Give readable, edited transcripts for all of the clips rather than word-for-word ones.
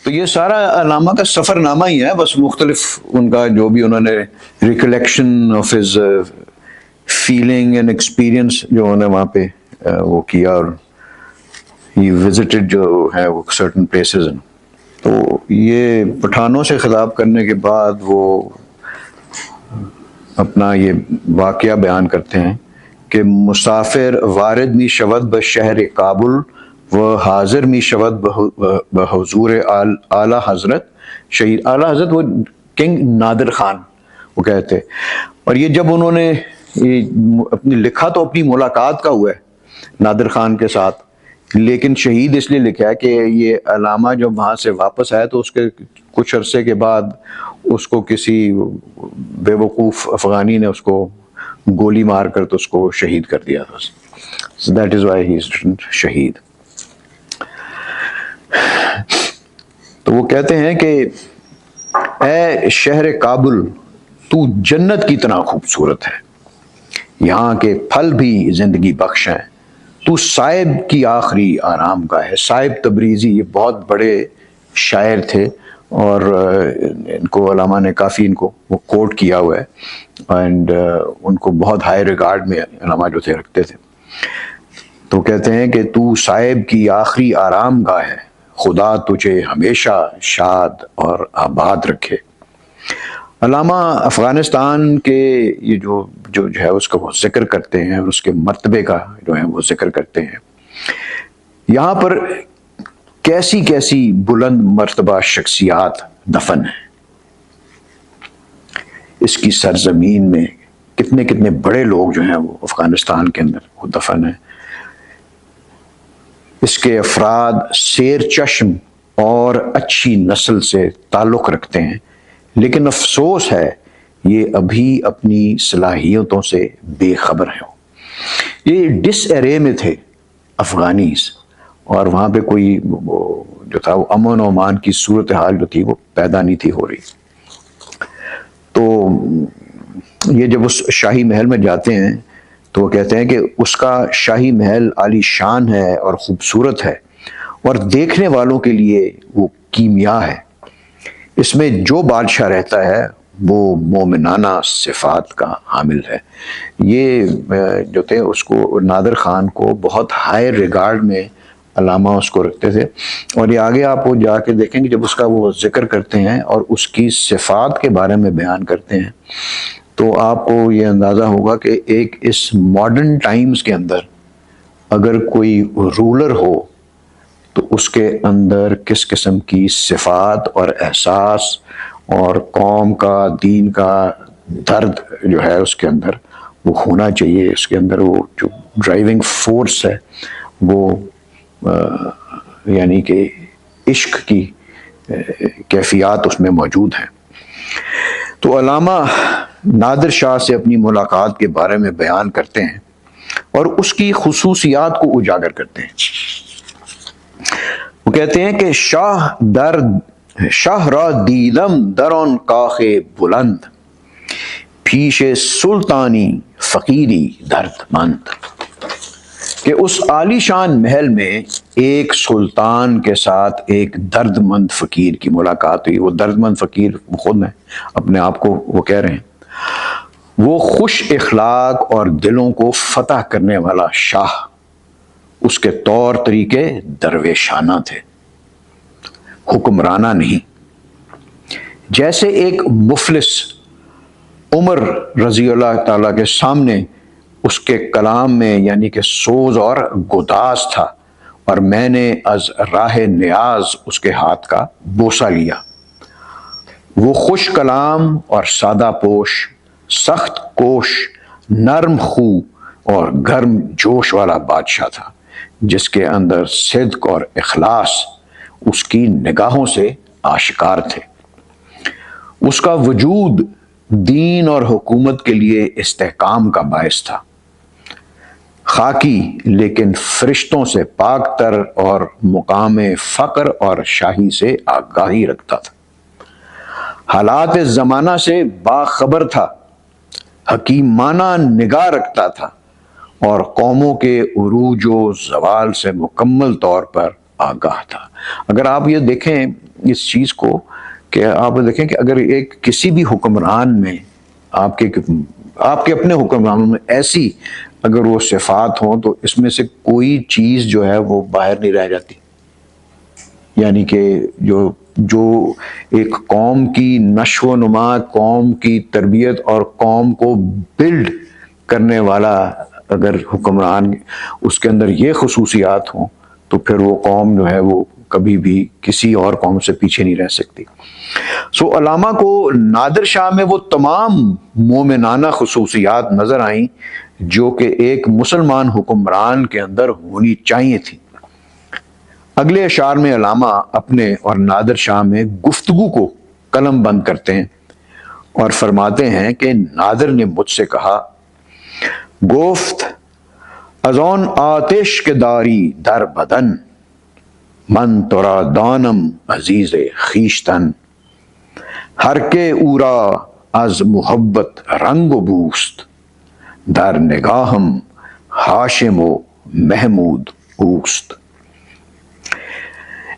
تو یہ سارا علامہ کا سفر نامہ ہی ہے، بس مختلف ان کا جو بھی انہوں نے recollection of his feeling and experience جو انہوں نے وہاں پہ وہ کیا، اور ہی وزٹڈ جو ہے وہ سرٹن پلیسز. تو یہ پٹھانوں سے خطاب کرنے کے بعد وہ اپنا یہ واقعہ بیان کرتے ہیں کہ مسافر وارد می شود بشہر کابل و حاضر می شود بحضور اعلی حضرت شہید. اعلی حضرت وہ کنگ نادر خان وہ کہتے. اور یہ جب انہوں نے اپنی لکھا تو اپنی ملاقات کا ہوا ہے نادر خان کے ساتھ، لیکن شہید اس لیے لکھا ہے کہ یہ علامہ جب وہاں سے واپس آیا تو اس کے کچھ عرصے کے بعد اس کو کسی بے وقوف افغانی نے اس کو گولی مار کر تو اس کو شہید کر دیا تھا. So that is why he is شہید. تو وہ کہتے ہیں کہ اے شہر کابل تو جنت کی طرح خوبصورت ہے، یہاں کے پھل بھی زندگی بخش ہیں، تو صائب کی آخری آرام گاہ ہے. صائب تبریزی یہ بہت بڑے شاعر تھے، اور ان کو علامہ نے کافی ان کو وہ کوٹ کیا ہوا ہے، اینڈ ان کو بہت ہائی ریگارڈ میں علامہ جو تھے رکھتے تھے. تو کہتے ہیں کہ تو صائب کی آخری آرام گاہ ہے، خدا تجھے ہمیشہ شاد اور آباد رکھے. علامہ افغانستان کے یہ جو ہے اس کا وہ ذکر کرتے ہیں، اور اس کے مرتبے کا جو ہے وہ ذکر کرتے ہیں. یہاں پر کیسی کیسی بلند مرتبہ شخصیات دفن ہیں، اس کی سرزمین میں کتنے کتنے بڑے لوگ جو ہیں وہ افغانستان کے اندر وہ دفن ہیں. اس کے افراد سیر چشم اور اچھی نسل سے تعلق رکھتے ہیں، لیکن افسوس ہے یہ ابھی اپنی صلاحیتوں سے بے خبر ہیں. یہ ڈس ایرے میں تھے افغانیز، اور وہاں پہ کوئی جو تھا وہ امن و امان کی صورتحال جو تھی وہ پیدا نہیں تھی ہو رہی. تو یہ جب اس شاہی محل میں جاتے ہیں تو وہ کہتے ہیں کہ اس کا شاہی محل عالی شان ہے اور خوبصورت ہے، اور دیکھنے والوں کے لیے وہ کیمیا ہے. اس میں جو بادشاہ رہتا ہے وہ مومنانہ صفات کا حامل ہے. یہ جو تھے اس کو نادر خان کو بہت ہائی ریگارڈ میں علامہ اس کو رکھتے تھے. اور یہ آگے آپ وہ جا کے دیکھیں گے جب اس کا وہ ذکر کرتے ہیں اور اس کی صفات کے بارے میں بیان کرتے ہیں تو آپ کو یہ اندازہ ہوگا کہ ایک اس ماڈرن ٹائمز کے اندر اگر کوئی رولر ہو تو اس کے اندر کس قسم کی صفات اور احساس اور قوم کا دین کا درد جو ہے اس کے اندر وہ ہونا چاہیے. اس کے اندر وہ جو ڈرائیونگ فورس ہے وہ یعنی کہ عشق کی کیفیات اس میں موجود ہیں. تو علامہ نادر شاہ سے اپنی ملاقات کے بارے میں بیان کرتے ہیں اور اس کی خصوصیات کو اجاگر کرتے ہیں. وہ کہتے ہیں کہ شاہ را دیدم در آن کاخ بلند، پیش سلطانی فقیری درد مند. کہ اس عالی شان محل میں ایک سلطان کے ساتھ ایک درد مند فقیر کی ملاقات ہوئی. وہ درد مند فقیر خود ہیں، اپنے آپ کو وہ کہہ رہے ہیں. وہ خوش اخلاق اور دلوں کو فتح کرنے والا شاہ، اس کے طور طریقے درویشانہ تھے، حکمرانہ نہیں. جیسے ایک مفلس عمر رضی اللہ تعالیٰ کے سامنے اس کے کلام میں یعنی کہ سوز اور گداز تھا، اور میں نے از راہ نیاز اس کے ہاتھ کا بوسہ لیا. وہ خوش کلام اور سادہ پوش، سخت کوش، نرم خو اور گرم جوش والا بادشاہ تھا، جس کے اندر صدق اور اخلاص اس کی نگاہوں سے آشکار تھے. اس کا وجود دین اور حکومت کے لیے استحکام کا باعث تھا. خاکی لیکن فرشتوں سے پاک تر اور مقام فقر اور شاہی سے آگاہی رکھتا تھا. حالات زمانہ سے باخبر تھا، حکیمانہ نگاہ رکھتا تھا، اور قوموں کے عروج و زوال سے مکمل طور پر آگاہ تھا۔ اگر آپ یہ دیکھیں اس چیز کو کہ آپ دیکھیں کہ اگر ایک کسی بھی حکمران میں آپ کے اپنے حکمرانوں میں ایسی اگر وہ صفات ہوں تو اس میں سے کوئی چیز جو ہے وہ باہر نہیں رہ جاتی۔ یعنی کہ جو ایک قوم کی نشو و نما، قوم کی تربیت اور قوم کو بلڈ کرنے والا اگر حکمران اس کے اندر یہ خصوصیات ہوں تو پھر وہ قوم جو ہے وہ کبھی بھی کسی اور قوم سے پیچھے نہیں رہ سکتی۔ سو علامہ کو نادر شاہ میں وہ تمام مومنانہ خصوصیات نظر آئیں جو کہ ایک مسلمان حکمران کے اندر ہونی چاہیے تھی۔ اگلے اشعار میں علامہ اپنے اور نادر شاہ میں گفتگو کو قلم بند کرتے ہیں اور فرماتے ہیں کہ نادر نے مجھ سے کہا، گفت از آن آتش کے داری در بدن، من ترا دانم عزیز خویشتن، ہر کے اورا از محبت رنگ و بوست، در نگاہم ہاشم و محمود اوست۔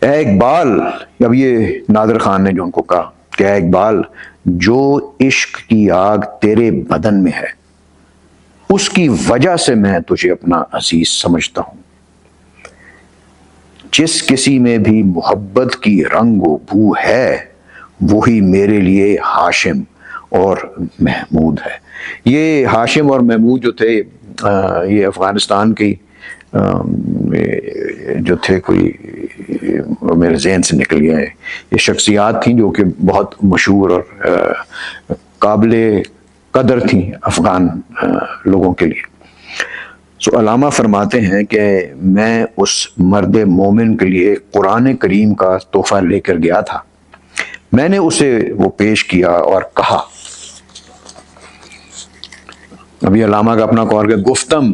اے اقبال، اب یہ نادر خان نے جو ان کو کہا کہ اے اقبال، جو عشق کی آگ تیرے بدن میں ہے اس کی وجہ سے میں تجھے اپنا عزیز سمجھتا ہوں۔ جس کسی میں بھی محبت کی رنگ و بو ہے وہی میرے لیے ہاشم اور محمود ہے۔ یہ ہاشم اور محمود جو تھے یہ افغانستان کی جو تھے، کوئی میرے ذہن سے نکل گیا ہے، یہ شخصیات تھیں جو کہ بہت مشہور اور قابل قدر تھیں افغان لوگوں کے لیے۔ سو علامہ فرماتے ہیں کہ میں اس مرد مومن کے لیے قرآن کریم کا تحفہ لے کر گیا تھا، میں نے اسے وہ پیش کیا اور کہا، ابھی علامہ کا اپنا قول کہ گفتم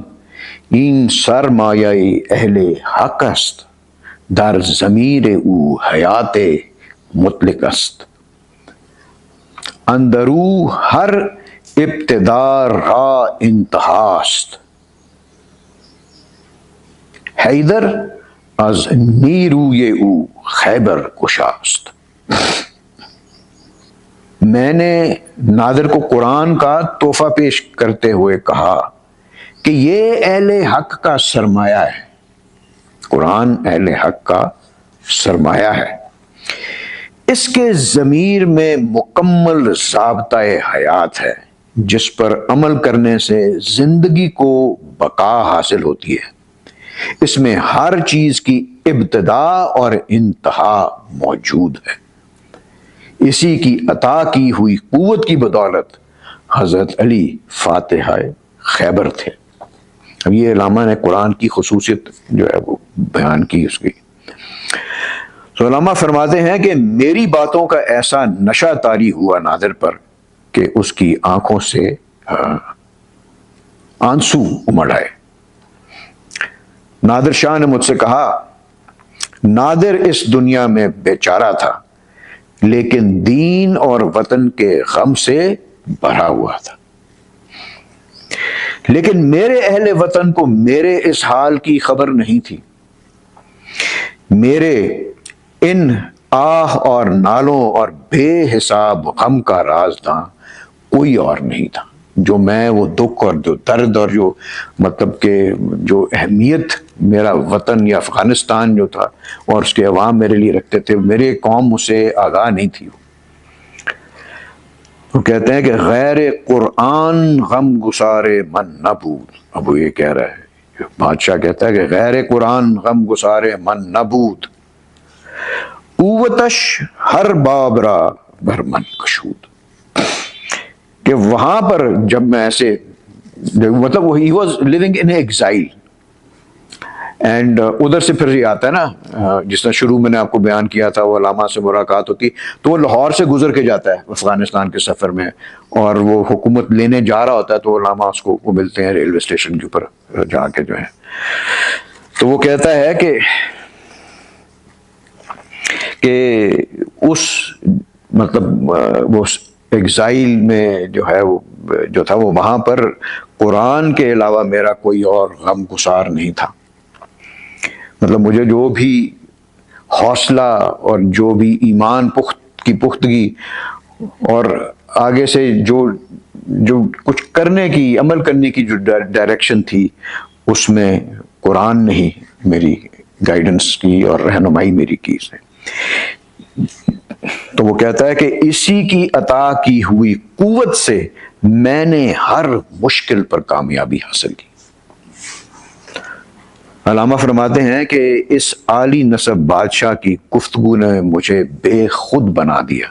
این سرمایہ اہل حق است، در ضمیر او حیات مطلق است، اندرو ہر ابتدا را انتہاست، حیدر از نیروی او خیبر کشاست۔ میں نے نادر کو قرآن کا تحفہ پیش کرتے ہوئے کہا کہ یہ اہل حق کا سرمایہ ہے، قرآن اہل حق کا سرمایہ ہے، اس کے ضمیر میں مکمل ضابطۂ حیات ہے جس پر عمل کرنے سے زندگی کو بقا حاصل ہوتی ہے، اس میں ہر چیز کی ابتدا اور انتہا موجود ہے، اسی کی عطا کی ہوئی قوت کی بدولت حضرت علی فاتح خیبر تھے۔ اب یہ علامہ نے قرآن کی خصوصیت جو ہے وہ بیان کی اس کی۔ تو علامہ فرماتے ہیں کہ میری باتوں کا ایسا نشہ طاری ہوا نادر پر کہ اس کی آنکھوں سے آنسو امڑ آئے۔ نادر شاہ نے مجھ سے کہا، نادر اس دنیا میں بیچارہ تھا لیکن دین اور وطن کے غم سے بھرا ہوا تھا، لیکن میرے اہل وطن کو میرے اس حال کی خبر نہیں تھی، میرے ان آہ اور نالوں اور بے حساب غم کا رازداں کوئی اور نہیں تھا۔ جو میں وہ دکھ اور جو درد اور جو مطلب کہ جو اہمیت میرا وطن یا افغانستان جو تھا اور اس کے عوام میرے لیے رکھتے تھے، میرے قوم اسے آگاہ نہیں تھی۔ وہ کہتے ہیں کہ غیر قرآن غم گسار من نہ بود، اب وہ یہ کہہ رہا ہے، بادشاہ کہتا ہے کہ غیر قرآن غم گسار من نہ بود، قوتش ہر بابرا برمن کشود، کہ وہاں پر جب میں ایسے مطلب he was living in exile and ادھر سے پھر یہ آتا ہے نا، جس طرح شروع میں نے آپ کو بیان کیا تھا وہ علامہ سے ملاقات ہوتی تو وہ لاہور سے گزر کے جاتا ہے افغانستان کے سفر میں، اور وہ حکومت لینے جا رہا ہوتا ہے تو علامہ اس کو وہ ملتے ہیں ریلوے اسٹیشن کے اوپر جا کے جو ہے، تو وہ کہتا ہے کہ اس مطلب وہ ایگزائل میں جو ہے وہ جو تھا وہ وہاں پر قرآن کے علاوہ میرا کوئی اور غم گسار نہیں تھا، مطلب مجھے جو بھی حوصلہ اور جو بھی ایمان کی پختگی اور آگے سے جو کچھ کرنے کی، عمل کرنے کی جو ڈائریکشن تھی، اس میں قرآن نے ہی میری گائیڈنس کی اور رہنمائی میری کی سے۔ تو وہ کہتا ہے کہ اسی کی عطا کی ہوئی قوت سے میں نے ہر مشکل پر کامیابی حاصل کی۔ علامہ فرماتے ہیں کہ اس عالی نسب بادشاہ کی گفتگو نے مجھے بے خود بنا دیا،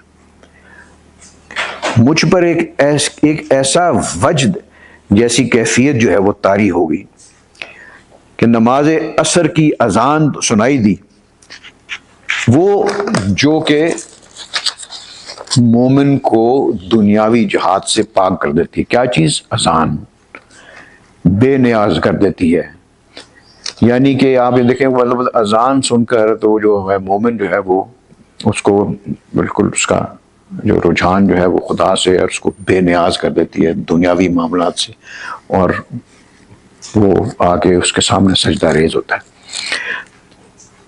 مجھ پر ایک ایسا وجد جیسی کیفیت جو ہے وہ طاری ہو گئی کہ نماز عصر کی اذان سنائی دی، وہ جو کہ مومن کو دنیاوی جہاد سے پاک کر دیتی ہے۔ کیا چیز؟ اذان بے نیاز کر دیتی ہے۔ یعنی کہ آپ یہ دیکھیں، مطلب اذان سن کر تو جو ہے مومن جو ہے وہ اس کو بالکل اس کا جو رجحان جو ہے وہ خدا سے، اور اس کو بے نیاز کر دیتی ہے دنیاوی معاملات سے، اور وہ آ کے اس کے سامنے سجدہ ریز ہوتا ہے۔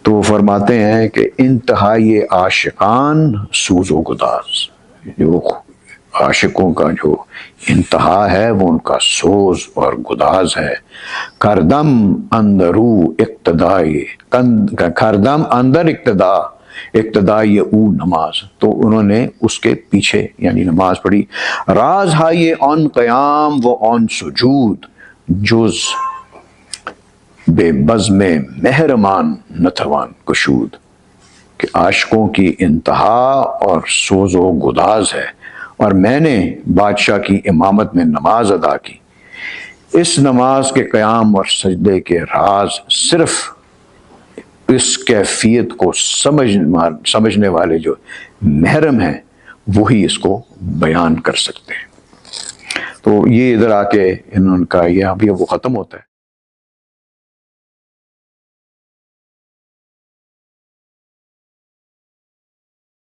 تو وہ فرماتے ہیں کہ انتہائی عاشقان سوز و گداز، جو عاشقوں کا جو انتہا ہے وہ ان کا سوز اور گداز ہے۔ کردم اندرو اقتدائی، کردم اندر اقتدائی او نماز، تو انہوں نے اس کے پیچھے یعنی نماز پڑھی۔ راز ہائے آن قیام و آن سجود، جز بے بزم مہرمان نتوان گشود، کہ عاشقوں کی انتہا اور سوز و گداز ہے، اور میں نے بادشاہ کی امامت میں نماز ادا کی۔ اس نماز کے قیام اور سجدے کے راز صرف اس کیفیت کو سمجھنے والے جو محرم ہیں وہی اس کو بیان کر سکتے ہیں۔ تو یہ ادھر آ کے انہوں کا یہ ابھی وہ ختم ہوتا ہے۔